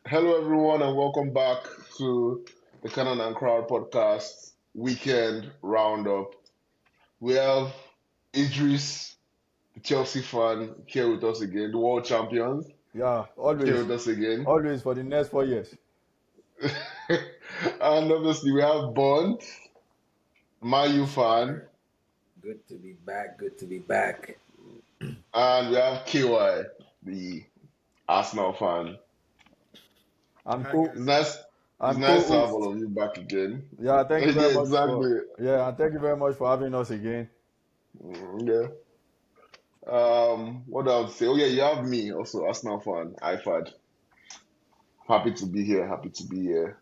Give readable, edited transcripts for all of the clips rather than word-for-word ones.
Hello, everyone, and welcome back to the Cannon&Crowd podcast weekend roundup. We have Idris, the Chelsea fan, here with us again, the world champions, Yeah, here always, with us again. always for the next 4 years. And obviously, we have Bond, Man U fan, Sir, good to be back. Good to be back. and we have KY, the Arsenal fan. And Hi co It's guys. nice, it's and nice to have co-host. all of you back again. Yeah, thank you very Yeah, much for exactly. yeah, and thank you very much for having us again. Yeah. What I would say? Oh yeah, you have me also, Arsenal fan, IFAD. Happy to be here. Happy to be here.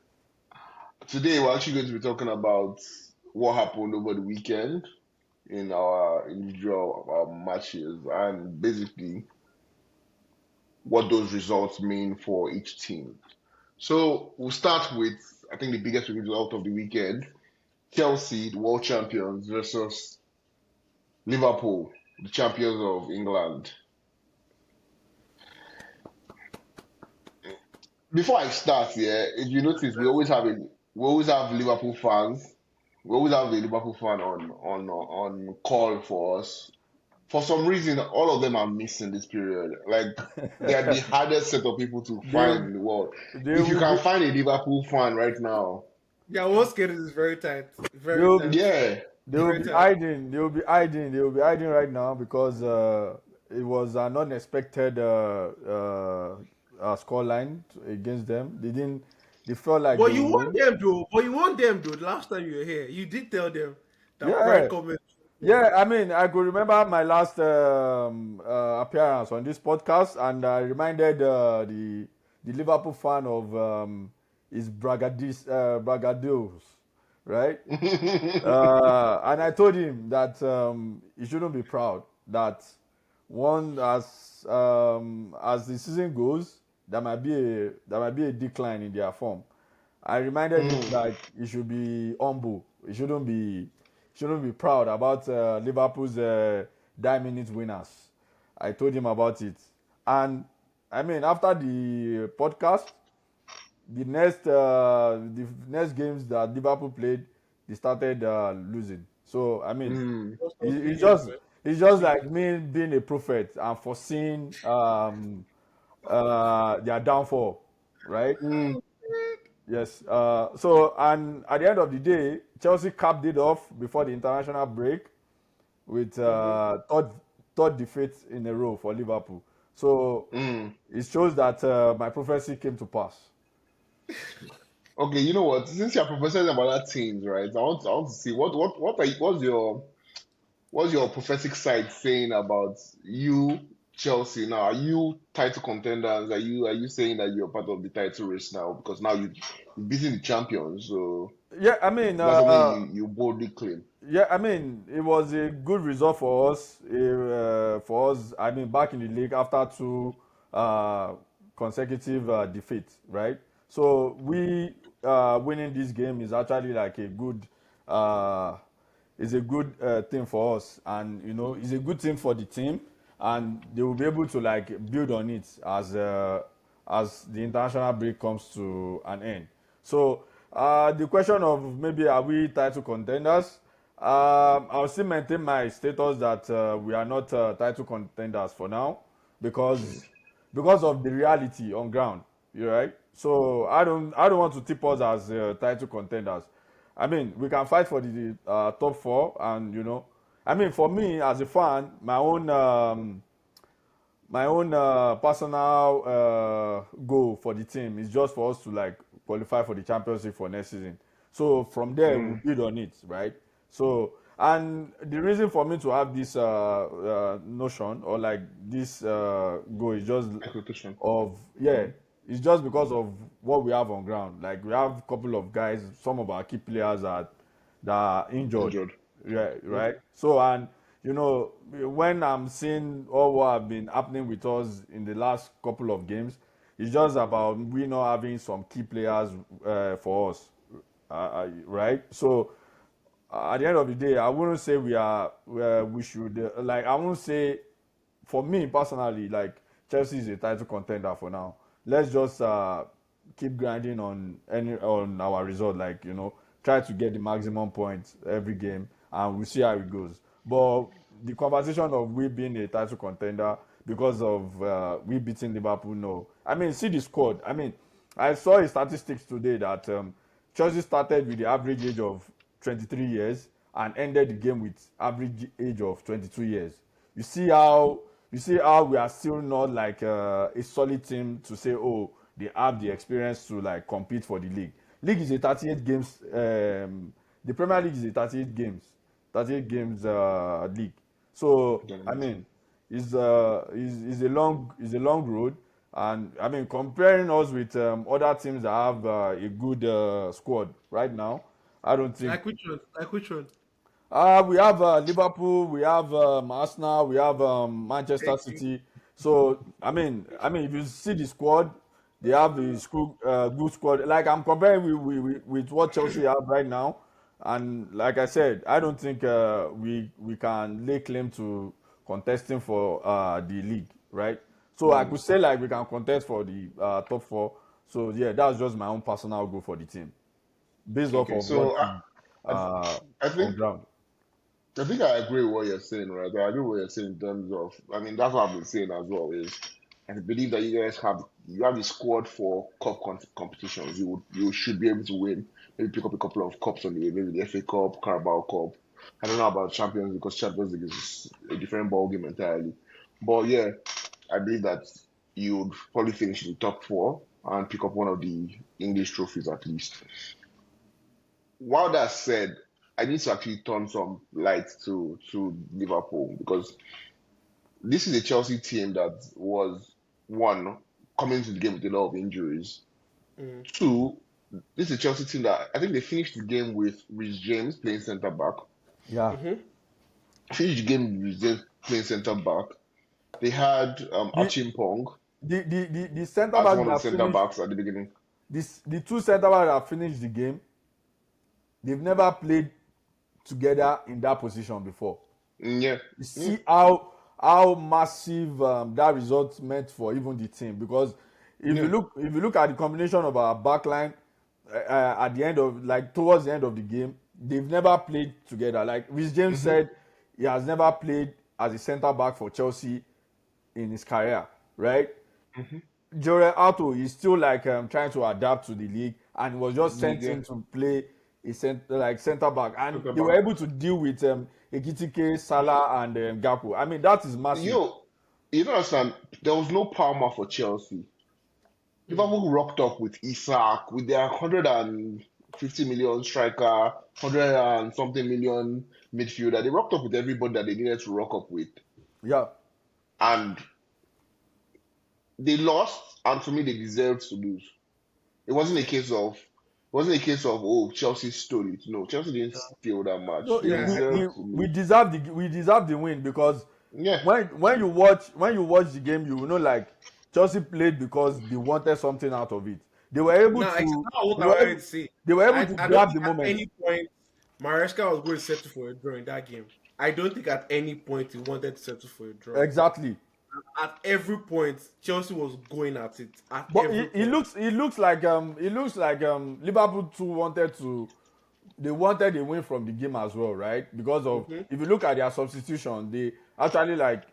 Today we're actually going to be talking about what happened over the weekend in our individual matches and basically what those results mean for each team. So we'll start with I think the biggest result of the weekend: Chelsea, the world champions, versus Liverpool, the champions of England. Before I start, yeah, if you notice, we always have Liverpool fans. We always have the Liverpool fan on call for us. For some reason, all of them are missing this period. Like they are the hardest set of people to They find will in the world. they If you will be can find a Liverpool fan right now, Yeah, one schedule is very tight. they Very will tight. yeah, they will Very be tight. hiding. They will be hiding right now because it was an unexpected score line against them. They felt like they But you would want win. them though. But you want them though. Last time you were here, you did tell them that Yeah, Brian comment. yeah, I mean, I could remember my last appearance on this podcast, and I reminded the Liverpool fan of his braggadocios, right? And I told him that he shouldn't be proud. That one as the season goes, there might be a decline in their form. I reminded him Mm. that he should be humble. He shouldn't be proud about Liverpool's 9 minute winners. I told him about it, and I mean after the podcast, the next games that Liverpool played, they started losing. So I mean, Mm. Just those it, three it's games, just man. it's Those just three like games. me being a prophet and foreseeing their downfall, right? Mm. Yes. So and at the end of the day, Chelsea capped it off before the international break with third defeat in a row for Liverpool. So Mm. it shows that my prophecy came to pass. Okay, you know what? Since you're professing about that teams, right? I want to see what's your prophetic side saying about you, Chelsea? Now, are you title contenders? Are you saying that you're part of the title race now? Because now you've beaten the champions, so Yeah, I mean, that's something you boldly claim. yeah, I mean, it was a good result for us. For us, I mean, back in the league after two consecutive defeats, right? So we winning this game is actually like a good, uh, is a good thing for us, and you know, it's a good thing for the team, and they will be able to like build on it as the international break comes to an end. So the question of maybe are we title contenders? I'll still maintain my status that we are not title contenders for now because of the reality on ground. You right? So I don't want to tip us as title contenders. I mean, we can fight for the top four, and you know, I mean, for me as a fan, my own personal goal for the team is just for us to like qualify for the championship for next season. So from there we'll Mm. build on it, right? So and the reason for me to have this notion or like this goal is just Expectation. of yeah, it's just because of what we have on ground. Like we have a couple of guys, some of our key players that are injured, Injured. right? Mm. Right. So and you know when I'm seeing all what have been happening with us in the last couple of games, it's just about we not having some key players for us, right? So at the end of the day, I wouldn't say we should like I wouldn't say for me personally like Chelsea is a title contender for now. Let's just keep grinding on our result, like try to get the maximum points every game, and we'll see how it goes. But the conversation of we being a title contender because of we beating Liverpool, no. I mean, see the squad. I mean, I saw a statistics today that Chelsea started with the average age of 23 years and ended the game with average age of 22 years. You see how we are still not like a solid team to say, oh, they have the experience to like compete for the league. League is a 38 games. The Premier League is a 38 games league. So I mean, it's a long road, and I mean comparing us with other teams that have a good squad right now, I don't think Like which one? Like which one? we have Liverpool, we have Arsenal, we have Manchester Okay. City. So I mean, if you see the squad, they have a good squad. Like I'm comparing with what Chelsea have right now, and like I said, I don't think we can lay claim to contesting for the league, right? So I could say like we can contest for the top four. So yeah, that's just my own personal goal for the team, based off Okay, of what so is I, I on think ground. I think I agree with what you're saying, right? I agree with what you're saying in terms of, I mean, that's what I've been saying as well. Is I believe that you have a squad for competitions. You should be able to win. Maybe pick up a couple of cups on the way, maybe the FA Cup, Carabao Cup. I don't know about Champions because Champions League is a different ball game entirely. But yeah, I believe that you would probably finish in the top four and pick up one of the English trophies at least. While that said, I need to actually turn some light to Liverpool because this is a Chelsea team that was one coming into the game with a lot of injuries. Mm. Two, this is a Chelsea team that I think they finished the game with Rhys James playing centre back. Yeah. Mm-hmm. Finished the game with Rhys James playing centre back. They had The Achimpong the centre as back one of the that centre finished backs at the beginning. the two centre back that finished the game, they've never played together in that position before. Yeah, You yeah, see how massive that result meant for even the team, because yeah. if you look at the combination of our backline at the end of like towards the end of the game, they've never played together. Like Rhys James Hmm. said, he has never played as a centre back for Chelsea in his career, right? Hmm. Jorel Alto is still like trying to adapt to the league, and was just sent Yeah, in to play like center back, and centre they were back. able to deal with Ekitike, Salah, and Gakpo. I mean, that is massive. You don't understand. There was no Palmer for Chelsea. Mm. Liverpool rocked up with Isak, with their 150 million striker, 100 and something million midfielder. They rocked up with everybody that they needed to rock up with. Yeah. And they lost, and for me, they deserved to lose. It wasn't a case of oh, Chelsea stole it. No, Chelsea didn't steal that match. No, They Yeah. deserved to we lose. deserve the win, because Yeah. when you watch the game, you will know like Chelsea played because they wanted something out of it. They were able Now, exactly to what they I were wanted able, to say. they were able I, to I don't grab think the at moment. any point Maresca was going to settle for a draw in that game. I don't think at any point he wanted to settle for a draw. Exactly. At every point, Chelsea was going at it. At But every point. it looks like Liverpool too wanted to they wanted a win from the game as well, right? Because of Mm-hmm. if you look at their substitution, they actually like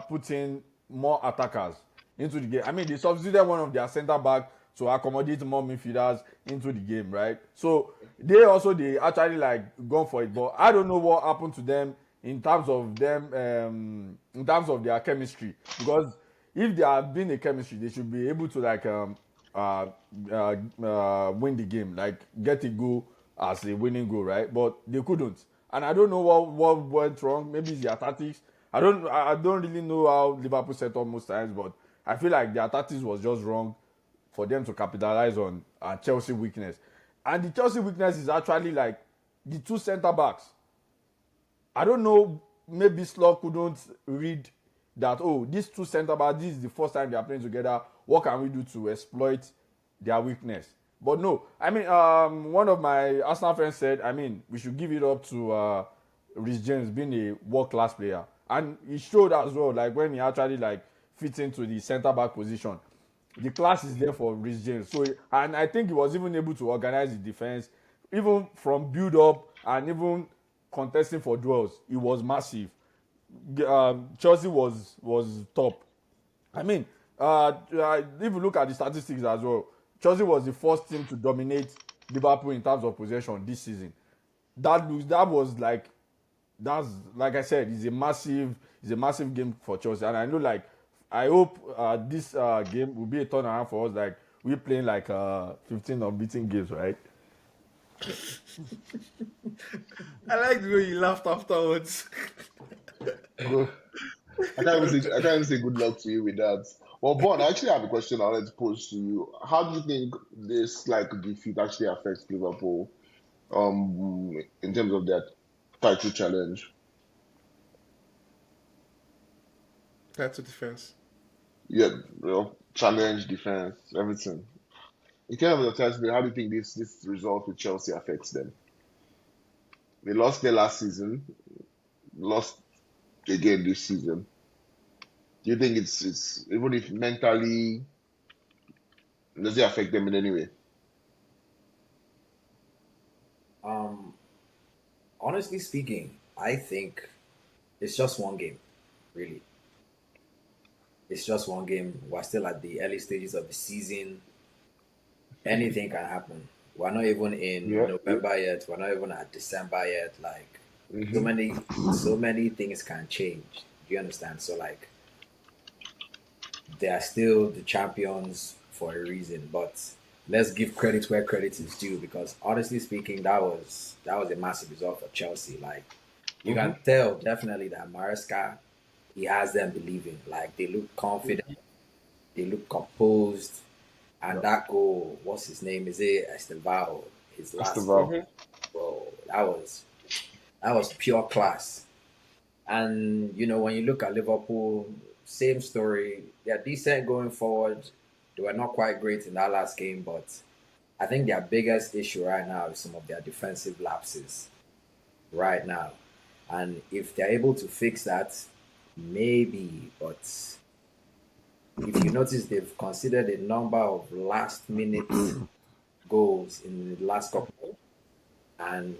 put in more attackers into the game. I mean, they substituted one of their centre back to accommodate more midfielders into the game, right? So they actually like gone for it, but I don't know what happened to them in terms of their chemistry, because if there had been a chemistry, they should be able to like uh, win the game, like get a goal as a winning goal, right? But they couldn't, and I don't know what went wrong. Maybe it's their tactics. I don't really know how Liverpool set up most times, but I feel like their tactics was just wrong for them to capitalize on Chelsea weakness, and the Chelsea weakness is actually like the two centre backs. I don't know. Maybe Slot couldn't read that. Oh, these two centre backs. This is the first time they are playing together. What can we do to exploit their weakness? But no, I mean, one of my Arsenal friends said, I mean, we should give it up to Rhys James being a world class player, and he showed as well. Like when he actually like fits into the centre back position, the class is there for Rhys James. So, and I think he was even able to organize the defense, even from build up and even contesting for duels. It was massive. Chelsea was top. I mean, if you look at the statistics as well, Chelsea was the first team to dominate Liverpool in terms of possession this season. That was like that's like I said, it's a massive game for Chelsea, and I know like I hope this game will be a turnaround for us. Like we're playing like 15 unbeaten games, right? I like the way you laughed afterwards. Good. I can't even say good luck to you with that. Well, Bon, I actually have a question I wanted to pose to you. How do you think this like defeat actually affects Liverpool in terms of their title challenge? That's a defense. Yeah, challenge, defense, everything. In terms of the title, how do you think this result with Chelsea affects them? They lost their last season, lost again this season. Do you think it's even if mentally does it affect them in any way? Um, Honestly speaking, I think it's just one game, really. It's just one game. We're still at the early stages of the season. Anything can happen. We're not even in Yeah. November yet. We're not even at December yet. Like so Mm-hmm. many, so many things can change. Do you understand? So like they are still the champions for a reason. But let's give credit where credit is due because honestly speaking, that was a massive result for Chelsea. Like you Mm-hmm. can tell definitely that Maresca he has them believing. Like they look confident, they look composed, and Yeah. that goal, what's his name? Is it Estevao? His That's the last goal, vow. Mm-hmm. bro. That was pure class. And when you look at Liverpool, same story. They're decent going forward. They were not quite great in that last game, but I think their biggest issue right now is some of their defensive lapses right now. And if they're able to fix that, maybe. But if you notice, they've considered a number of last minute goals in the last couple. And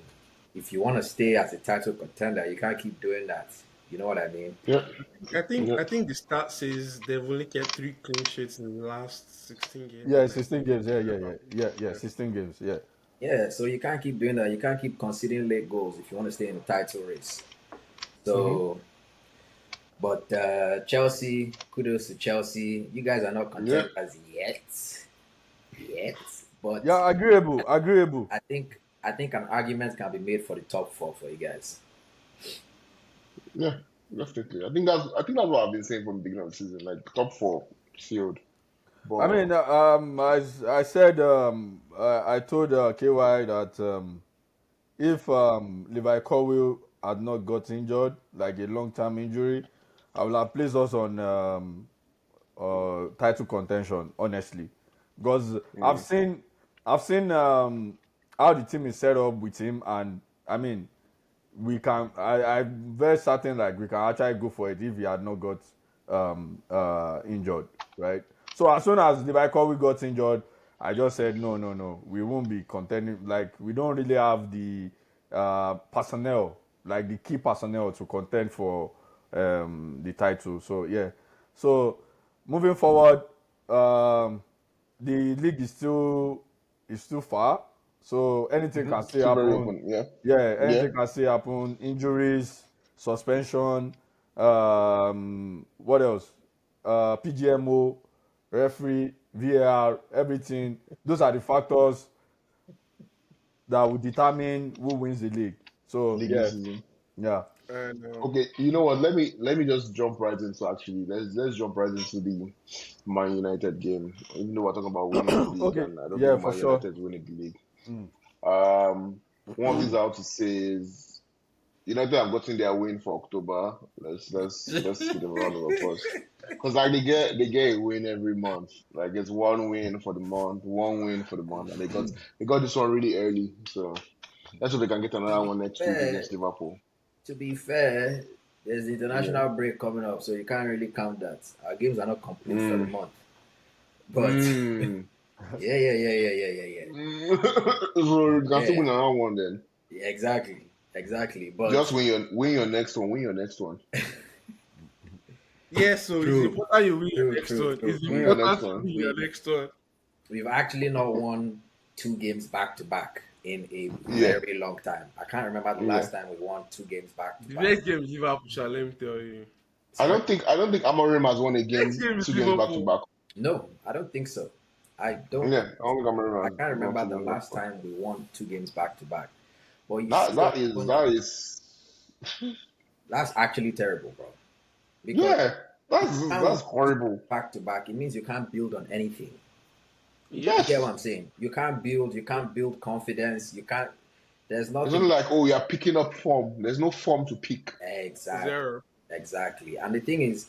if you want to stay as a title contender, you can't keep doing that. You know what I mean? Yeah. I think Yeah. I think the stat says they've only kept 3 clean sheets in the last 16 games. Yeah, Like, 16 games. Yeah, yeah. 16 games. Yeah. Yeah, so you can't keep doing that. You can't keep conceding late goals if you want to stay in the title race. Mm-hmm. So, but Chelsea, kudos to Chelsea. You guys are not Yeah. contenders yet. But Yeah, agreeable. I think an argument can be made for the top four for you guys. Yeah. Definitely. I think that's what I've been saying from the beginning of the season. Like top four sealed. I But mean, as I said, I told KY that if Levi Colwill had not got injured, like a long-term injury, I would have placed us on title contention, honestly, because I've mm, seen, I've seen how the team is set up with him, and I mean, we can. I'm very certain like we can actually go for it if he had not got injured, right? So as soon as Levi Colwill got injured, I just said no, we won't be contending. Like we don't really have the personnel, like the key personnel to contend for the title. So yeah, so moving forward, um, the league is still far, so anything can still still very happen. open. Yeah. Yeah, Yeah. anything can still happen. Injuries, suspension, what else? PGMO, referee, VAR, everything. Those are the factors that will determine who wins the league. So League this yeah, season. yeah. And Okay, you know what? Let me just jump right into actually. Let's jump right into the Man United game. Even though we're talking about winning the league, Okay, and I don't yeah, think for Man sure. United is winning the league. Mm. One thing I have to say is United have gotten their win for October. Let's give them a round of applause. Because like they get a win every month. Like it's one win for the month, one win for the month, and they got this one really early. So let's hope they can get To another be one next week fair, against Liverpool. to be fair, there's the Yeah. international break coming up, so you can't really count that. Our games are not complete for the Mm, month. But Mm. yeah. So you can still Yeah, win another one then. exactly. But Just win your next one. Win your next one. Yeah, so it's true, important you win your true, next true, one. true. It's Win your next important to one. win your We next one. we've actually not won two games back to back in a Yeah. very long time. I can't remember the Yeah. last time we won two games back to The back. next game is Liverpool, shall let me tell you. Sorry? I don't think Amorim has won a Next game game is 2 games back to Liverpool. back. No, I don't think so. I don't Yeah, think I don't think I Amorim has can't won remember two the games back last to back. time we won two games back to back. But you see, That is that's actually terrible, bro. Because yeah. can't win That's horrible. back to back, it means you can't build on anything. Yep. You get what Yes. I'm saying? You can't build confidence. You can't. There's It's not nothing. like, oh, you're picking up form. There's no form to pick. Exactly, Zero. exactly. And the thing is,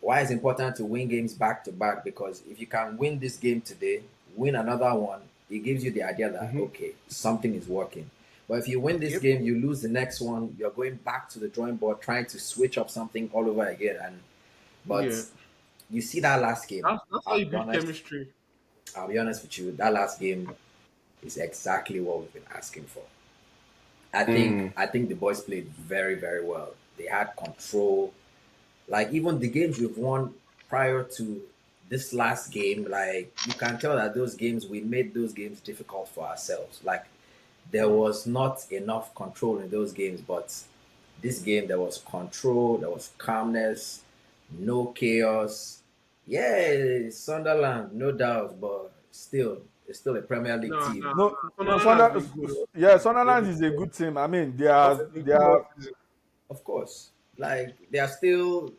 why it's important to win games back to back, because if you can win this game today, win another one, it gives you the idea that Hmm. okay, something is working. But if you win this Yep. game, you lose the next one, you're going back to the drawing board, trying to switch up something all over again. And but Yeah. you see that last game. That's how I'll you be build honest. chemistry. I'll be honest with you. That last game is exactly what we've been asking for. Mm. I think the boys played very, very well. They had control. Like even the games we've won prior to this last game, like you can tell that those games we made those games difficult for ourselves. Like there Mm. was not enough control in those games, but this game there was control, there was calmness, no chaos. Yeah, Sunderland, no doubt, but still, it's still a Premier League Nah, team. nah, No, nah. no, Sunderland has been good. Yeah, They've Sunderland been, is a good team. I mean, they've been they good all are. season. Of course. Like they're still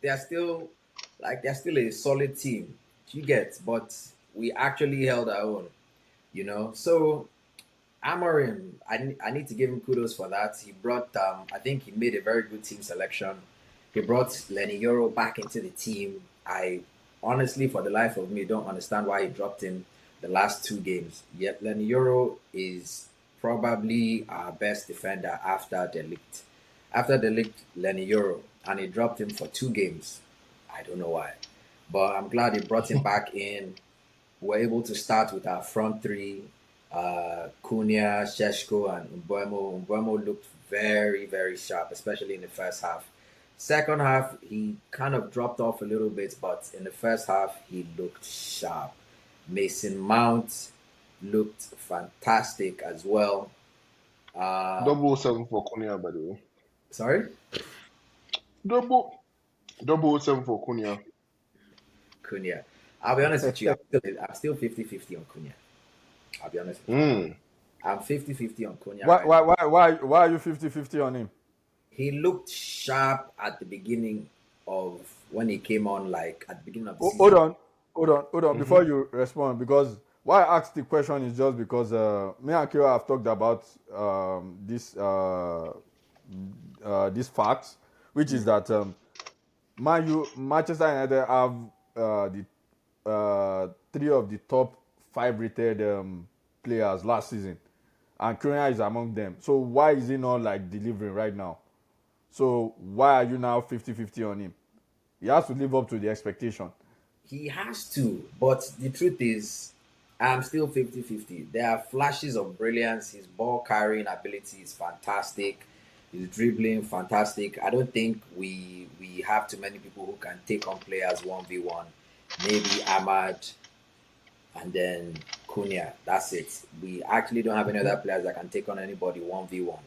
a solid team. You get, but we actually held our own, you know. So Amorim, I need to give him kudos for that. He brought I think he made a very good team selection. He brought Lenny Euro back into the team. I honestly, for the life of me, don't understand why he dropped him the last two games. Yet Lenny Euro is probably our best defender after Delict. After Delict, Lenny Euro, and he dropped him for two games. I don't know why, but I'm glad he brought him back in. We're able to start with our front three, Cunha, Sheshko, and Mbuemo. Mbuemo looked very, very sharp, especially in the first half. Second half, he kind of dropped off a little bit, but in the first half, he looked sharp. Mason Mount looked fantastic as well. Uh, 007 for Cunha, by the way. sorry, Double 007 for Cunha. Cunha. I'll be honest with you, I'm still 50-50 on Cunha. I'll be honest with you. Mm. I'm 50-50 on Cunha Why, right why, now. why, why, why are you 50-50 on him? He looked sharp at the beginning of when he came on, like at the beginning of the Hold season. on, hold on. Hmm. Before you respond, because why I asked the question is just because me and Kira have talked about this fact, which is that Manchester United have the three of the top five rated players last season, and Korea is among them. So why is he not like delivering right now? So why are you now 50-50 on him? He has to live up to the expectation. He has to, but the truth is, I'm still 50-50. There are flashes of brilliance. His ball carrying ability is fantastic. His dribbling, fantastic. I don't think we have too many people who can take on players 1v1. Maybe Ahmad, and then Cunha. That's it. We actually don't have any other players that can take on anybody 1v1.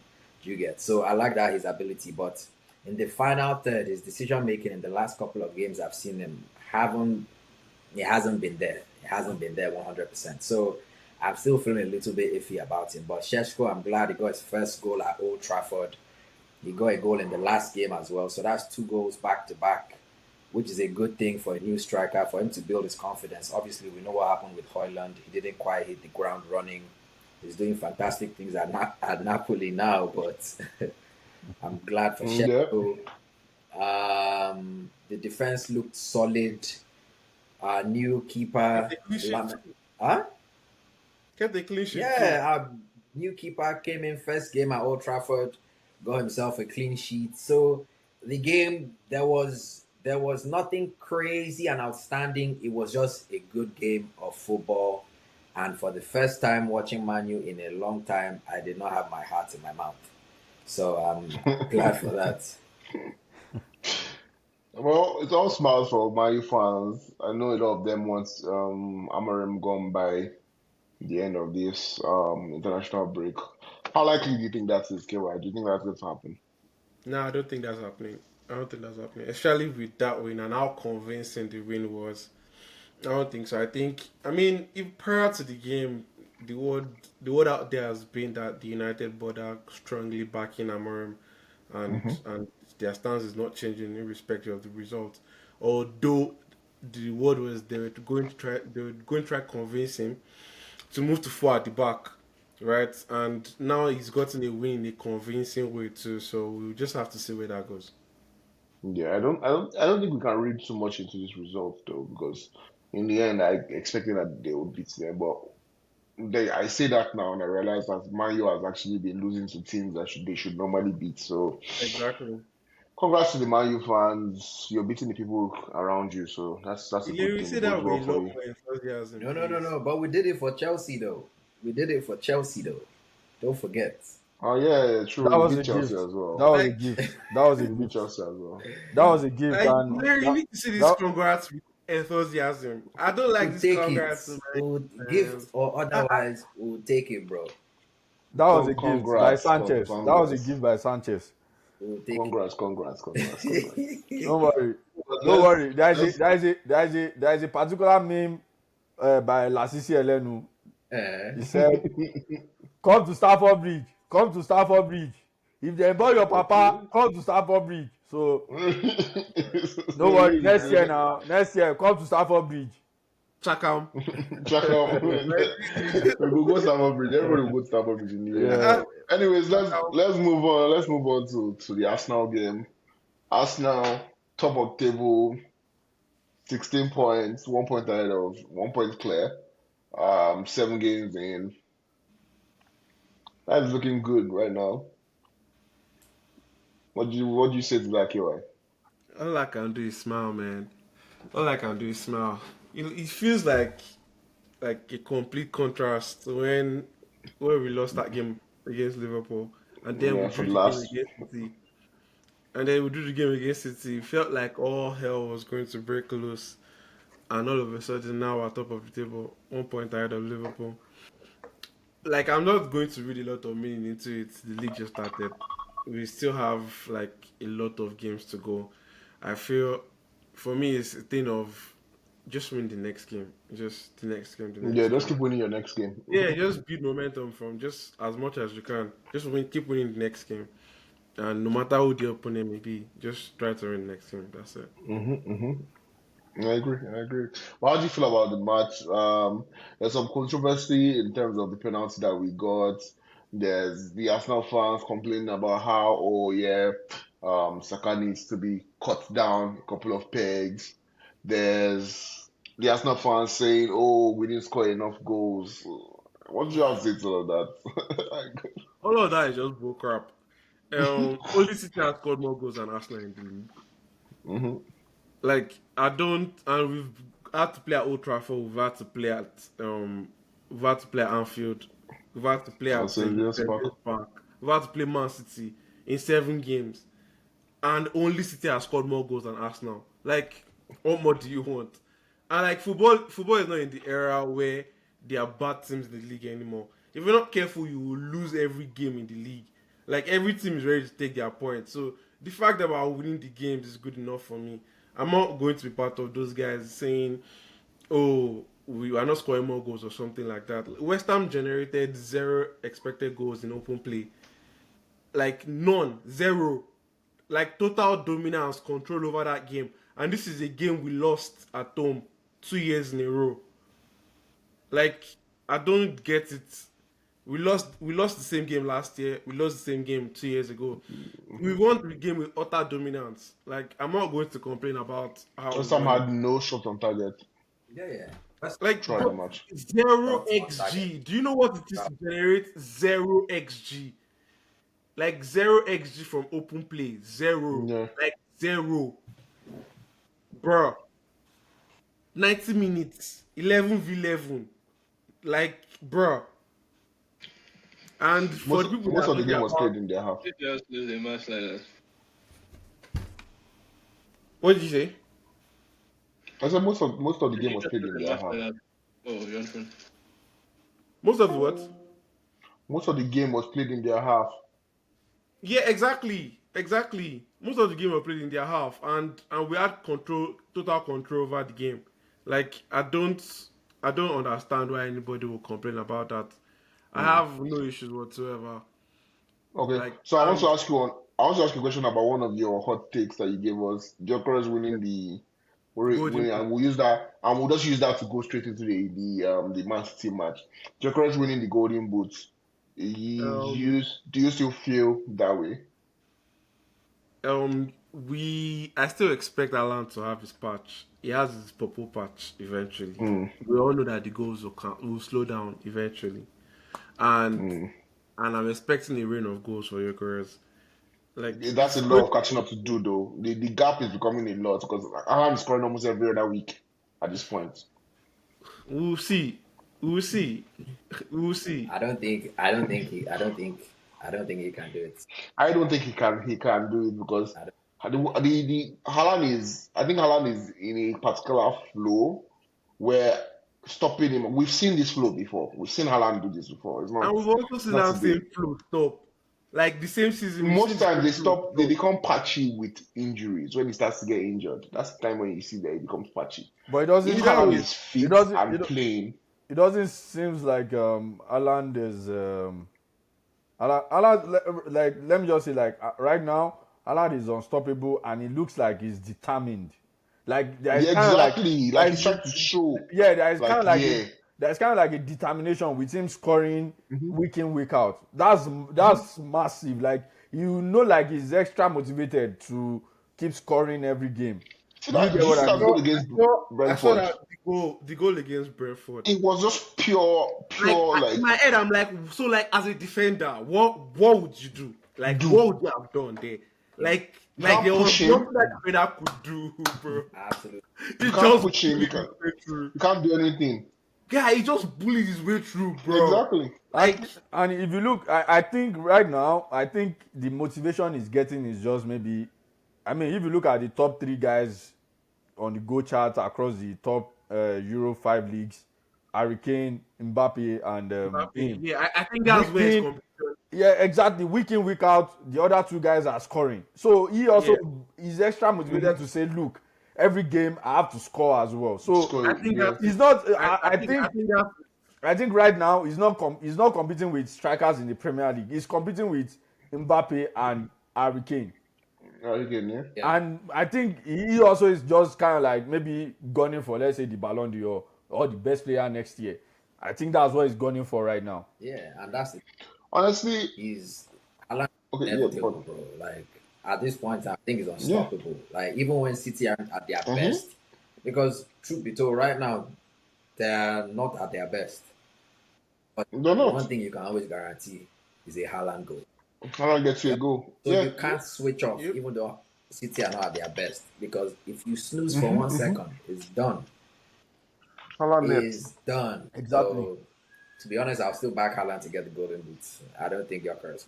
Do you get? So I like that his ability, but in the final third, his decision making in the last couple of games I've seen him haven't it hasn't been there. It hasn't been there 100%. So I'm still feeling a little bit iffy about him. But Sheshko, I'm glad he got his first goal at Old Trafford. He got a goal in the last game as well. So that's two goals back to back, which is a good thing for a new striker, for him to build his confidence. Obviously, we know what happened with Hoyland. He didn't quite hit the ground running. He's doing fantastic things at Napoli now, but I'm glad for Yeah. Sheffield. The defense looked solid. Our new Kept keeper, a clean sheet too. huh? Kept a clean sheet too. Yeah, our new keeper came in first game at Old Trafford, got himself a clean sheet. So the game there was nothing crazy and outstanding. It was just a good game of football. And for the first time watching Manu in a long time, I did not have my heart in my mouth. So I'm glad for that. Well, it's all smiles for my fans. I know a lot of them want Amarim gone by the end of this international break. How likely do you think that is, KY? Do you think that's going to happen? No, I don't think that's happening. I don't think that's happening, especially with that win and how convincing the win was. I don't think so. I think, I mean, if prior to the game, the word out there has been that the United board are strongly backing Amorim, and their stance is not changing irrespective of the result. Although the word was they were going to try convince him to move to four at the back, right? And now he's gotten a win in a convincing way too. So we'll just have to see where that goes. Yeah, I don't think we can read too much into this result though, because in the end, I expected that they would beat them, but I say that now and I realize that Man U has actually been losing to teams that they should normally beat. So, Exactly. congrats to the Man U fans. You're beating the people around you, so that's a good You thing. say It bodes that well with a for lot you. more enthusiasm, No, no, no, please. no. But we did it for Chelsea, though. We did it for Chelsea, though. Don't forget. Oh yeah, true. That You was a beat Chelsea gift. as That well. was a Like, gift. That was a You beat gift. Chelsea as well. That was a gift, like, and Larry, you that need to see this that congrats with enthusiasm. I don't like We'll this take it. congrats, man. We'll, gift or I, otherwise, we'll take it, bro. that was a gift by Congrats, Sanchez. That was a congrats, gift by Sanchez. We'll take congrats. Don't worry. But Don't worry. let's There is a particular meme by Lasisi Elenu. it. He said, "Come to Stamford Bridge. Come to Stamford Bridge. If they born your papa, okay. come to Stamford Bridge." So don't So worry. really, Next year now. Next year, come to Stamford Bridge. Chakam. check out. We go Stamford Bridge. Everybody will go to Stamford Bridge in the end. Yeah. Anyways, Chakam. let's move on. Let's move on to the Arsenal game. Arsenal top of table, 16 points, 1 point ahead of 1 point clear. 7 games in. That's looking good right now. What do you say to that, KY? All I can do is smile, man. All I can do is smile. It feels like a complete contrast to when we lost that game against Liverpool, and then we Yeah, for drew the the game last. against City, and then we drew the game against City. It felt like all hell was going to break loose, and all of a sudden now we're top of the table, 1 point ahead of Liverpool. Like I'm not going to read a lot of meaning into it. The league just started. We still have like a lot of games to go. I feel for me it's a thing of just win the next game. Just the next game, the Yeah, next just game. keep winning your next game. Yeah, just build momentum from just as much as you can. Just keep winning the next game. And no matter who the opponent may be, just try to win the next game. That's it. hmm I agree. I agree. Well, how do you feel about the match? There's some controversy in terms of the penalty that we got. There's the Arsenal fans complaining about how, oh yeah, Saka needs to be cut down a couple of pegs. There's the Arsenal fans saying, oh, we didn't score enough goals. What do you have to say to all of that? All of that is just bull crap. Only City has scored more goals than Arsenal in the league. hmm Like I don't, and we've had to play at Old Trafford. We've had to play at Anfield. We've had to play I'll at say St. yes, St. Park. James Park. We've had to play Man City in 7 games, and only City has scored more goals than Arsenal. Like, what more do you want? And like football is not in the era where there are bad teams in the league anymore. If you're not careful, you will lose every game in the league. Like every team is ready to take their points. So the fact that we're winning the games is good enough for me. I'm not going to be part of those guys saying, "Oh, we are not scoring more goals" or something like that. West Ham generated zero expected goals in open play, like none, zero, like total dominance, control over that game. And this is a game we lost at home 2 years in a row. Like I don't get it. We lost the same game last year. We lost the same game 2 years ago. We won the game with utter dominance. Like I'm not going to complain about how we West Ham Mm. won it. had no shot on target Yeah, yeah. West Like throughout the bro, match. zero shots on target. xg. Do you know what it is to generate zero xg? Like zero xg from open play, zero, Yeah. like zero. bro. 90 minutes, 11v11, like, bro. And for the people Most that are of the talking game was about, played in their half. If just lose a match like that. what did you say? I said most of the If game you was just played lose in a their match like half. that. Oh, your turn. Most of the what? Most of the game was played in their half. Yeah, exactly. Most of the game were played in their half, and we had total control over the game. Like I don't understand why anybody will complain about that. I Mm. have no issues whatsoever. Okay, Like, so and I want to ask you a question about one of your hot takes that you gave us. Gyökeres winning golden. and we'll use that, and we'll just use that to go straight into the Man City match. Gyökeres winning the Golden Boot. Um, Do you still feel that way? I still expect Alan to have his patch. He has his purple patch eventually. Mm, We all know that the goals will slow down eventually, and mm. and I'm expecting a rain of goals for Gyökeres. Like, That's it's a going. lot of catching up to do, though. The gap is becoming a lot because Haaland is scoring almost every other week at this point. We'll see. We'll see. We'll see. I don't think he can do it. I don't think he can do it because I don't, the Haaland is I think Haaland is in a particular flow where stopping him. We've seen this flow before. We've seen Haaland do this before. And we've also seen Not that today. same flow stop. Like the same season, we've seen Most the times same they flow stop. They stop. become patchy with injuries when he starts to get injured. That's the time when you see that he becomes patchy. But If Either Haaland way, is it fit doesn't and playing, it doesn't seems like Alan is Alan like let me just say like right now Alan is unstoppable and it looks like he's determined. Like there is yeah, kind of like exactly. Like he's trying to show, yeah, there is kind like of like yeah. there's kind of like a determination with him scoring Mhm. week in week out. That's massive. Like you know, like he's extra motivated to keep scoring every game. Do you get Do you what see I that mean? goal against I saw Brentford? that the goal against Brentford. It was just pure In like my head, I'm like, so like as a defender, what would you do? Like, do. what would you have done there? You Like can't there was push him. nothing that defender could do, bro. absolutely. You He can't just push him. bullied his way through. You can't do anything. Guy, he just bullied his way through, bro. Exactly. Like, And if you look, I think right now, I think the motivation he's getting is just maybe, I mean, if you look at the top three guys on the go chart across the top Euro 5 leagues, Harry Kane, Mbappe, and him. yeah, I think that's where it's Week competition. Yeah, exactly. Week in, week out, the other two guys are scoring. So he also Yeah, is extra motivated to say, look, every game I have to score as well. So Score. I think Yeah. that's he's it. not. I think that's I think right now he's not competing with strikers in the Premier League. He's competing with Mbappe and Harry Kane. Again, yeah. Yeah, And I think he also is just kind of like maybe gunning for, let's say, the Ballon d'Or or the best player next year. I think that's what he's gunning for right now. yeah, and that's it. Honestly, He's Alan okay, yeah, inevitable, but bro. Like at this point, I think he's yeah. unstoppable. Like even when City aren't at their Mm-hmm. best, because truth be told, right now they're not at their best. But They're one not. thing you can always guarantee is a Haaland goal. Haaland gets you a goal. So Yeah. you can't switch off, Yep. even though City are not at their best, because if you snooze for Mm-hmm, 1 second, it's done. Haaland net. It's done. Exactly. So to be honest, I'll still back Haaland to get the golden boots. I don't think Gyökeres.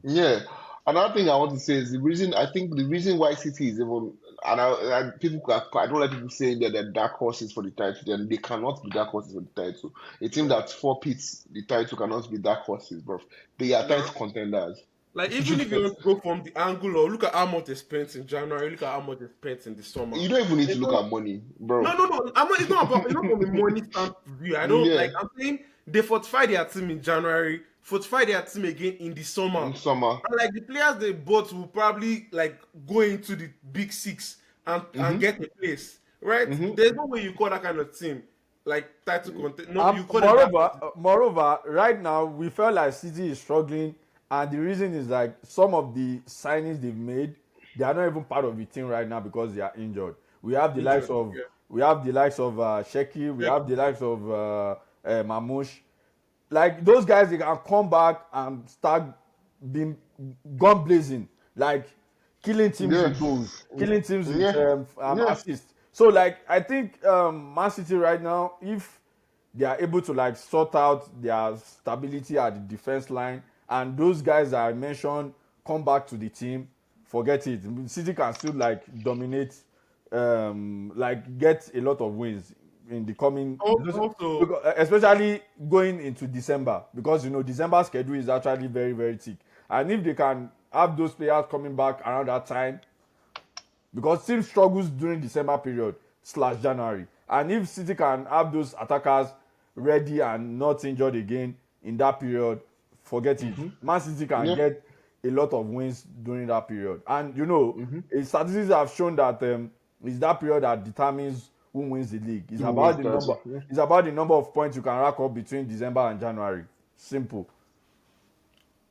Yeah. Another thing I want to say is the reason why City is even I don't like people saying that they're dark horses for the title. Then they cannot be dark horses for the title. A team that forfeits the title cannot be dark horses, bro. They are no. title contenders. Like, even if you want to go from the angle or look at how much they spent in January, look at how much they spent in the summer. You don't even need They to look don't- at money, bro. No. It's not from a money stand view. I don't Yeah, I'm saying they fortify their team in January, fortify their team again in the summer. in summer. And like the players they bought will probably like go into the big six and get a place. Right? Mm-hmm. There's no way you call that kind of team like title content. No, you call it Moreover, right now we felt like City is struggling, and the reason is like some of the signings they've made, they are not even part of the team right now because they are injured. We have the likes of yeah. Sheki, we have the likes of Mamouche. Like those guys, they can come back and start being gun blazing, like killing teams Yeah, with goals, killing teams with yeah, yeah. assists. So like I think Man City right now, if they are able to like sort out their stability at the defense line, and those guys that I mentioned come back to the team, forget it. City can still like dominate, like get a lot of wins in the coming, Also, especially going into December, because December schedule is actually very very thick, and if they can have those players coming back around that time, because team struggles during December period slash January. And if City can have those attackers ready and not injured again in that period, forget it. Man City can Yeah. get a lot of wins during that period. And Mm-hmm. statistics have shown that it's that period that determines who wins the league. It's Who about wins the that? number. Yeah. It's about the number of points you can rack up between December and January. Simple.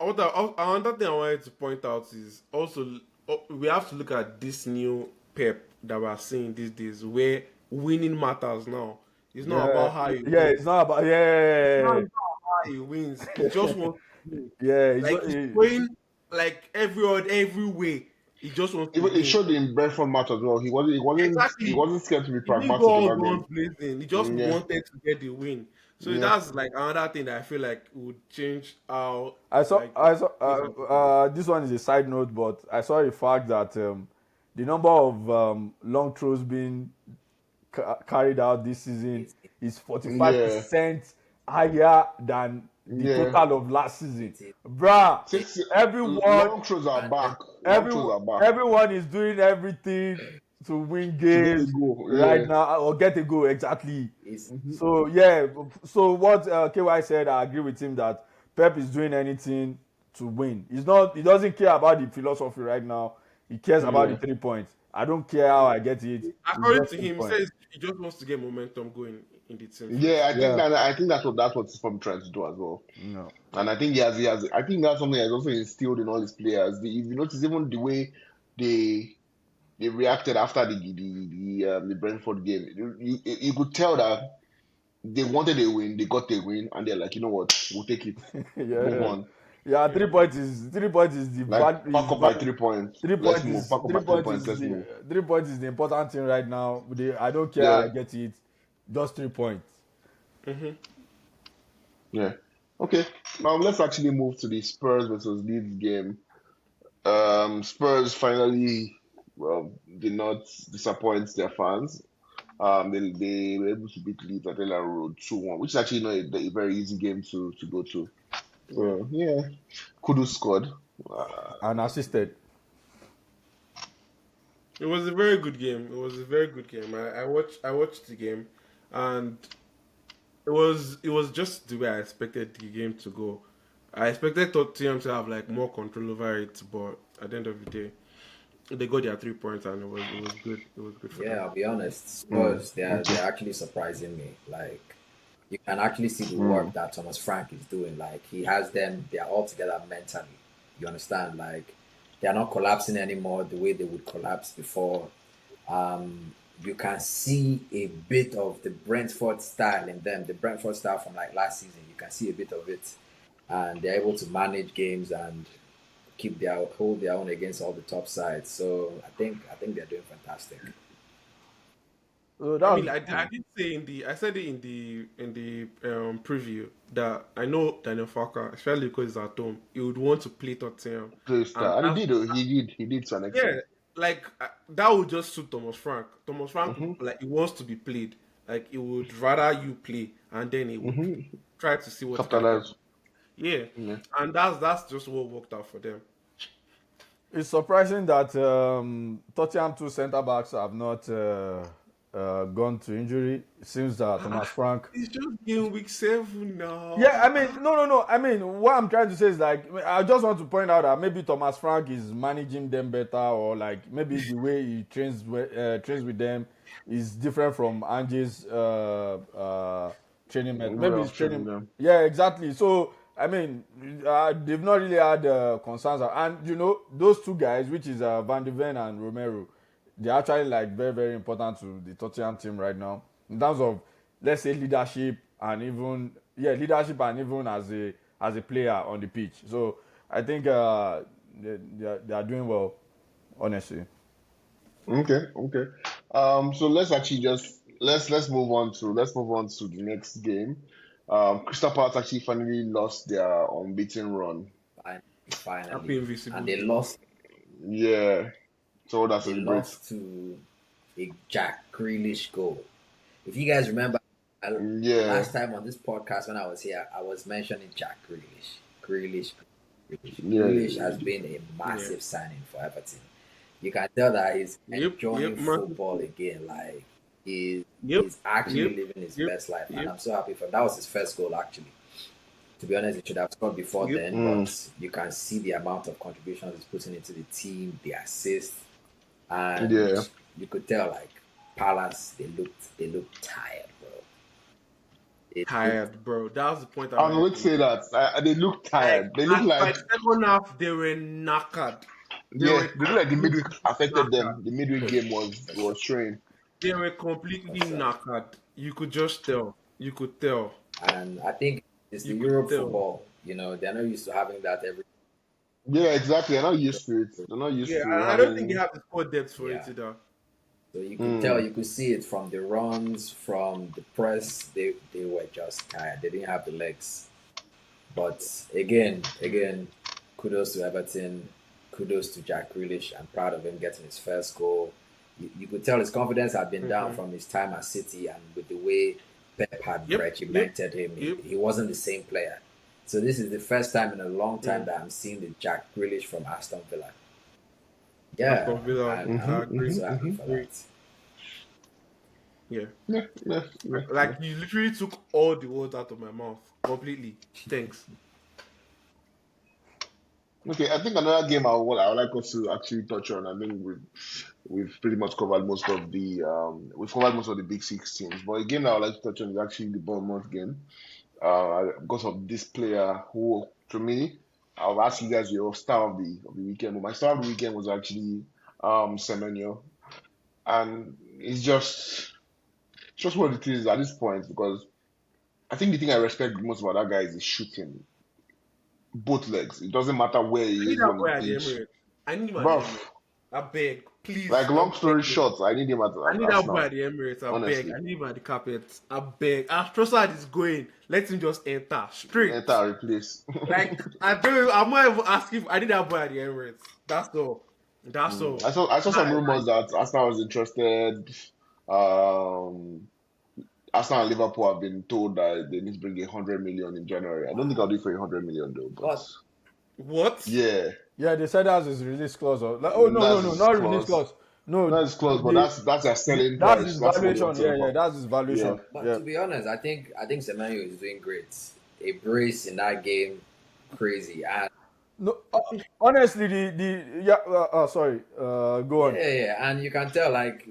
another thing I wanted to point out is also we have to look at this new Pep that we're seeing these days, where winning matters now. It's not Yeah, about how you yeah. win. It's not about Now yeah, it's not how he wins. He just wants to win. yeah. It's Like not, he's going like every way. He just wants to Even it win. showed in Brentford match as well. He wasn't. He wasn't. He Exactly. wasn't scared to be He didn't go pragmatic in all that guns game. blazing. He just Yeah. wanted to get the win. So Yeah. that's like another thing that I feel like would change how I saw. like I saw. things are played. This one is a side note, but I saw a fact that the number of long throws being carried out this season It's, is Yeah. 45% higher than the Yeah. total of last season, it, bruh. it, Six Everyone, long throws are and back. Long throws are back. everyone is doing everything to win To get a games goal. right Yeah. now or get a goal exactly. it's So yeah, so what KY said, I agree with him that Pep is doing anything to win. He's not. He doesn't care about the philosophy right now. He cares about the Yeah. 3 points. I don't care how I get it. It's According just to three him, he points. says he just wants to get momentum going in the team Yeah. first. Yeah. I think that's what he's probably trying to do as well. No. And I think he has. I think that's something that's also instilled in all his players. If you notice, even the way they they reacted after the Brentford game, you could tell that they wanted a win, they got a win, and they're like, you know what, we'll take it, move Yeah. on. Yeah. Yeah. 3 points is the Like bad. pack up by 3 points, let's move. Pack up by 3 points, let's move. 3 points is the important thing right now. I don't care how Yeah, I get it. Just 3 points. yeah. Okay, now let's actually move to the Spurs versus Leeds game. Spurs finally, well, did not disappoint their fans. They were able to beat Leeds at Ellen Road 2-1, which is actually not a very easy game to go to. Yeah. So yeah, Kudu scored. And assisted. It was a very good game. It was a very good game. I watched the game, and it was just the way I expected the game to go. I expected Tottenham to have like more control over it, but at the end of the day, they got their 3 points, and it was good. It was good for yeah. them. I'll be honest. Mm, Spurs, they're actually surprising me. Like you can actually see the work mm, that Thomas Frank is doing. Like he has them, they're all together mentally. You understand? Like they're not collapsing anymore the way they would collapse before. You can see a bit of the Brentford style in them, the Brentford style from like last season. You can see a bit of it, and they're able to manage games and hold their own against all the top sides. So I think they're doing fantastic. So I that mean, was, I did say I said it in the preview that I know Daniel Farker, especially because he's at home, he would want to play Tottenham, play and star. And that's he did, though. He did to an yeah, extent. like that would just suit Thomas Frank. Thomas Frank, Hmm. like he wants to be played. Like he would rather you play, and then he would Hmm. try to see what he can get. Capitalize. Yeah, Yeah. and that's just what worked out for them. it's surprising that Tottenham two centre backs have not gone to injury. It seems that Thomas Frank. It's just game week 7 now. Yeah, I mean, no. I mean, what I'm trying to say is like, I just want to point out that maybe Thomas Frank is managing them better, or like maybe the way he trains with them is different from Ange's training method. Way Maybe he's of training training. them. Yeah, exactly. So I mean, they've not really had concerns, and those two guys, which is Van de Ven and Romero, they're actually like very very important to the Tottenham team right now in terms of, let's say, leadership and even as a player on the pitch. So I think they are doing well, honestly. Okay. So let's actually just let's move on to the next game. Crystal Palace actually finally lost their unbeaten run. Happy Finally, and invisibility. Yeah, so that's they celebrate. lost to a Jack Grealish goal. If you guys remember, Yeah, last time on this podcast when I was here, I was mentioning Jack Grealish. Grealish has yeah, been a Yeah. massive signing for Everton. You can tell that he's Yep. enjoying Massive. football again. Like Yep. he's actually Yep. living his Yep. best life, and Yep. I'm so happy for him. That was his first goal, actually. To be honest, he should have scored before Yep. then, mm, but you can see the amount of contributions he's putting into the team, the assists, and yeah. you could tell like Palace, they looked tired, bro. They looked Tired, bro. That was the point I I'm wanted going to to say make. that they look Like tired. They look by like the second half, they were knackered. They yeah, were they look like the midweek completely affected knackered. them. The midweek game was showing. They were for completely sure. knackered. You could just tell. You could tell. And I think it's the You could Europe tell. football. They're not used to having that every. Yeah, exactly. They're not So, used to it. They're not used Yeah, to I don't think they having. have the squad depth for it yeah. either. So you could tell, Mm, you could see it from the runs, from the press. They were just tired. They didn't have the legs. But again, kudos to Everton. Kudos to Jack Grealish. I'm proud of him getting his first goal. You could tell his confidence had been down Mm-hmm. from his time at City, and with the way Pep had Yep. regimented him, Yep. he wasn't the same player. So this is the first time in a long time Mm. that I'm seeing the Jack Grealish from Aston Villa. Aston Yeah, Villa. I'm I agree. so happy for Agree. that. Yeah. yeah, yeah, yeah, yeah. Like you literally took all the words out of my mouth completely. Thanks. Okay, I think another game I would like us to actually touch on. I think we've pretty much covered most of the we've covered most of the big six teams. But a game that I would like to touch on is actually the Bournemouth game. Because of this player who, to me, I'll ask you guys your star of the weekend. My star of the weekend was actually Semenyo, and it's just what it is at this point because I think the thing I respect the most about that guy is his shooting, both legs. It doesn't matter where I he need is that on the boy at the pitch. Emirates. I need him at the Bro, Emirates. I beg. like Please. I'm long story begging. short, I need him I at need that boy at Arsenal. the Emirates. I beg. Honestly, I need him at the carpet. I beg. As Trossard is going, let him just enter straight. enter replace. Like I don't. I'm not even asking. I need that boy at the Emirates. That's all. That's all. I saw some I, rumors that Arsenal was interested. Um, Arsenal and Liverpool have been told that they need to bring 100 million in January. I don't think I'll do it for 100 million though, but But what? yeah, Yeah, they said that's his release clause. Oh no, that's no, his not release clause. clause. No, That's close, but the that's their selling that's price. his That's what they want valuation. to Yeah, yeah, offer. that's his Yeah. valuation. but Yeah. to be honest, I think Semenyo is doing great. A brace in that game, crazy. And No, honestly, the yeah. Sorry. Go on. yeah, and you can tell like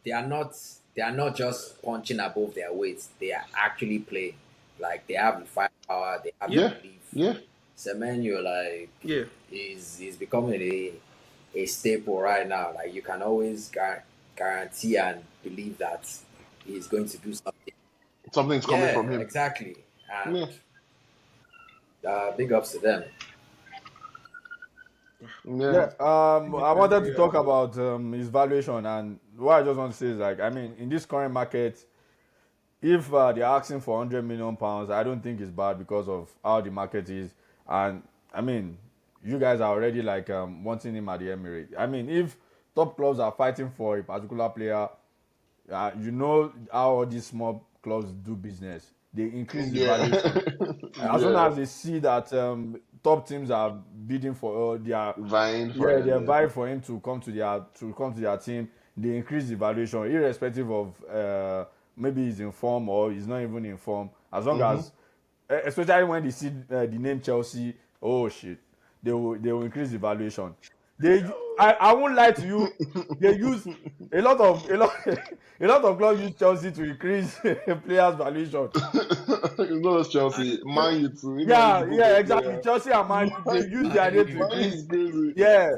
they are not they are not just punching above their weights. They are actually playing. Like they have the firepower, they have the Yep. Yeah, belief. yeah. Semenyo like Yeah. is becoming a staple right now. Like you can always guarantee and believe that he's going to do something. Something's coming Yeah, from him. exactly. And Yeah, big ups to them. yeah. Yeah. I wanted to talk about his valuation, and what I just want to say is like, I mean, in this current market, if they're asking for £100 million, I don't think it's bad because of how the market is. And I mean, you guys are already like wanting him at the Emirates. I mean, if top clubs are fighting for a particular player, you know how all these small clubs do business. They increase the Yeah. valuation. As soon Yeah. as they see that top teams are bidding for their Vying for yeah, they're him. vying for him to come to their team. They increase the valuation, irrespective of maybe he's in form or he's not even in form. As long as, especially when they see the name Chelsea, oh shit, they will increase the valuation. I won't lie to you. They use a lot of clubs use Chelsea to increase players' valuation. It's not just Chelsea. Man U too. If Man Yeah, U go yeah, get exactly. player. Chelsea and Man U, they use their name to Man U increase. is crazy. Yeah,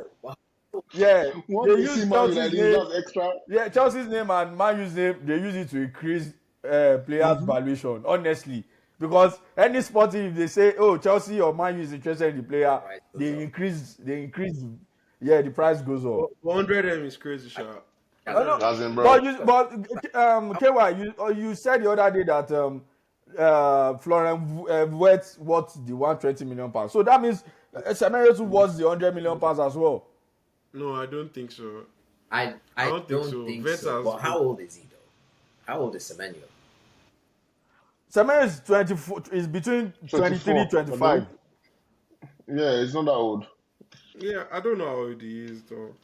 yeah. Once They they see use Man U like Chelsea's this, name. that's extra. Yeah, Chelsea's name and Man U's name, they use it to increase players' valuation, honestly. Because any sporting, if they say, oh, Chelsea or Man U is interested in the player, Right. they increase, yeah, the price goes up. 100 M is crazy, sure. I know, As in, bro. KY, you said the other day that Florian Wirtz worth the 120 million pounds. So that means Semenyo was the 100 million pounds as well. No, I don't think so. I don't don't think so. think Vets so. has But how been- old is he though? How old is Semenyo? Semenyo is 24, is between 23 24, 25. Yeah, it's not that old. Yeah, I don't know how old he is though,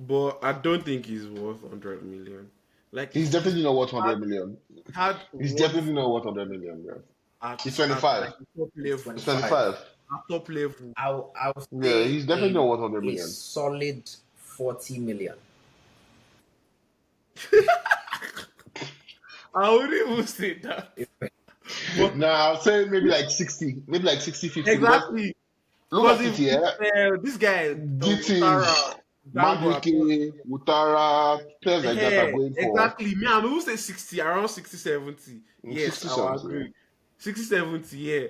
but I don't think he's worth 100 million. Like He's definitely not worth 100 million. had He's worth definitely not worth 100 million. Yeah. at, He's at 25. like top level. He's 25. At top level. I'll Yeah, say he's definitely not worth 100 a million. solid 40 million. I wouldn't even say that. Nah, I'll say maybe like 60. Maybe like 60, 50. Exactly. Look at Because it here. this guy, Gittins, Madueke, Utara, players like that are going for exactly. Me, I would say 60, around 60, 70. Yes, 60, I will 70. agree. 60, 70, yeah.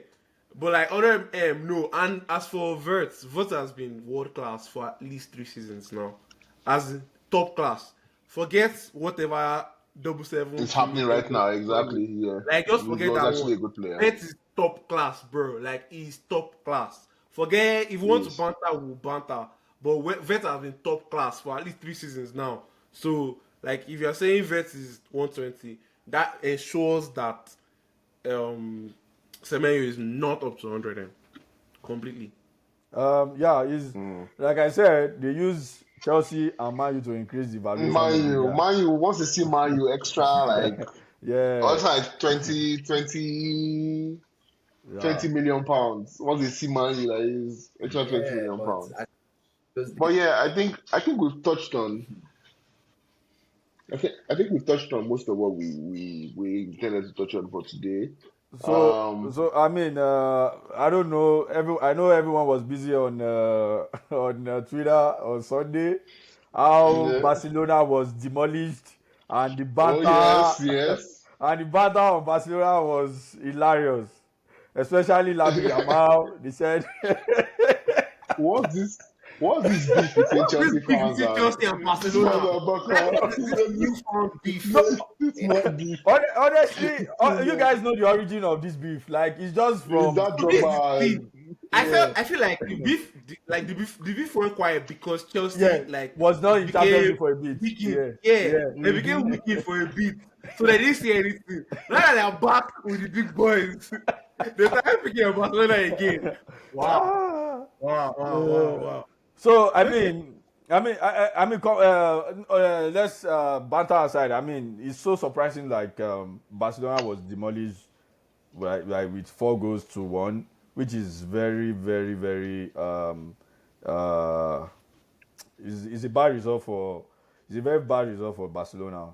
But like 100 no. And as for Verts has been world class for at least 3 seasons now. As in top class. Forget whatever 777. It's happening right now, exactly. Yeah. Like just He forget was that actually one. a good player. Vets is top class, bro. Like he's top class. Forget if you want to banter, we'll banter. But Vets has been top class for at least 3 seasons now. So like if you're saying Vets is 120, that ensures that Semenyo is not up to 100 completely. Yeah, is like I said, they use Chelsea and Man U to increase the valuation. Man U wants to see Man U extra, like, Yeah. also like 20 million pounds. Once they see Man U, like, is extra 20 million pounds. But yeah, I think we've touched on. I think we've touched on most of what we intended to touch on for today. So I mean, I don't know. I know everyone was busy on on Twitter on Sunday. How Barcelona was demolished, and the banter. Oh yes. And the banter on Barcelona was hilarious, especially Lamine Yamal. They said, What's this beef between Chelsea fans and Chelsea and Barcelona? This is a newfound beef. It's not beef. Honestly, you guys know the origin of this beef. Like it's just from That This drama. is the thing. I feel like the beef weren't quiet because Chelsea was not in championship for a bit. Weekend. They became weekend for a bit, so they didn't see anything. Now that they're back with the big boys, they started picking up Barcelona again. Wow. So I mean, let's banter aside. I mean, it's so surprising. Like Barcelona was demolished, like with 4-1, which is very, very, very is a bad result for. It's a very bad result for Barcelona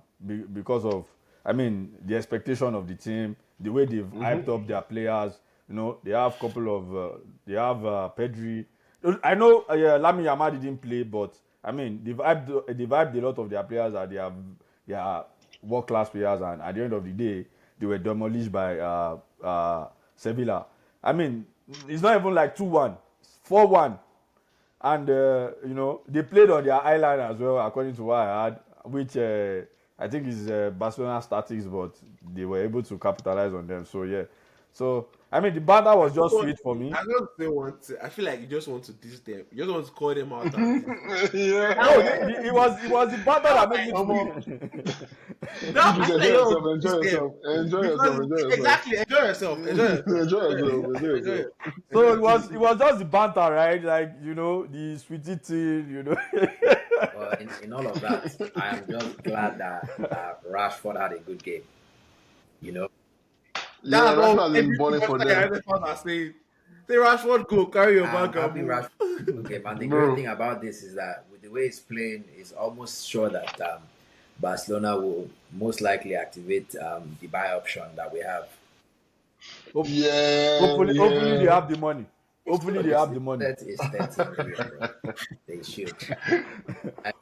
because of, I mean, the expectation of the team, the way they've hyped up their players. You know, they have a couple of they have Pedri. I know Lamine Yamal didn't play, but I mean they've hyped a lot of their players that they are world class players, and at the end of the day they were demolished by Sevilla. I mean it's not even like 2-1, 4-1, and you know they played on their island as well, according to what I heard, which I think is Barcelona statistics, but they were able to capitalize on them. So yeah, so. I mean, the banter was just sweet for me. I just don't want to. I feel like you just want to diss them. You just want to call them out. Yeah. No, it was the banter that made me sweet. No, I feel like Enjoy yourself. Exactly, enjoy yourself. So it was just the banter, right? Like, you know, the sweetie thing, you know. Well, in all of that, I am just glad that Rashford had a good game. You know. Yeah, Rashford has been balling for them. Say Rashford, go carry your bag. Happy Rashford game. And the great thing about this is that with the way he's playing, it's almost sure that Barcelona will most likely activate the buy option that we have. Hopefully they have the money. Hopefully they have the money. That is 30 million, bro. They should.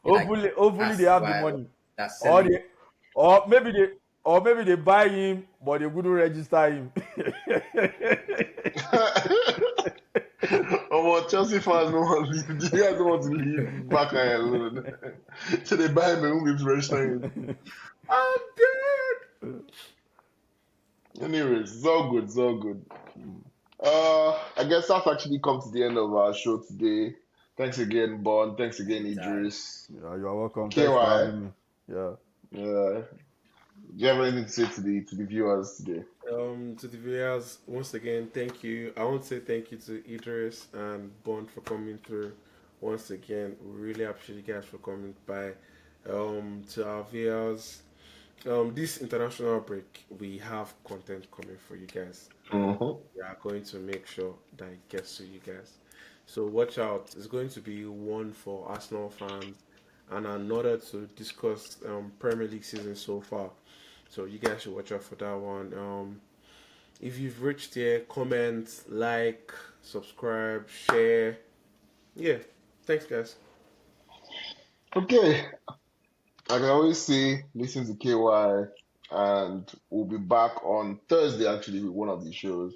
Hopefully they have the money. Or maybe they buy him, but they wouldn't register him. But Chelsea fans don't want to leave. You guys don't want to leave Baka alone. So they buy him and won't be register him. I'm dead. Anyways, it's all good. It's all good. I guess that's actually come to the end of our show today. Thanks again, Bon. Thanks again, Anytime. Idris. Yeah, you are welcome. Thanks for KY. having me. Yeah. Do you have anything to say to the viewers today? To the viewers, once again, thank you. I want to say thank you to Idris and Bond for coming through. Once again, we really appreciate you guys for coming by. To our viewers, this international break, we have content coming for you guys. Mm-hmm. We are going to make sure that it gets to you guys. So watch out. It's going to be one for Arsenal fans and another to discuss Premier League season so far. So you guys should watch out for that one. If you've reached here, comment, like, subscribe, share. Yeah. Thanks, guys. Okay. I can always say, listen to KY, and we'll be back on Thursday actually with one of these shows.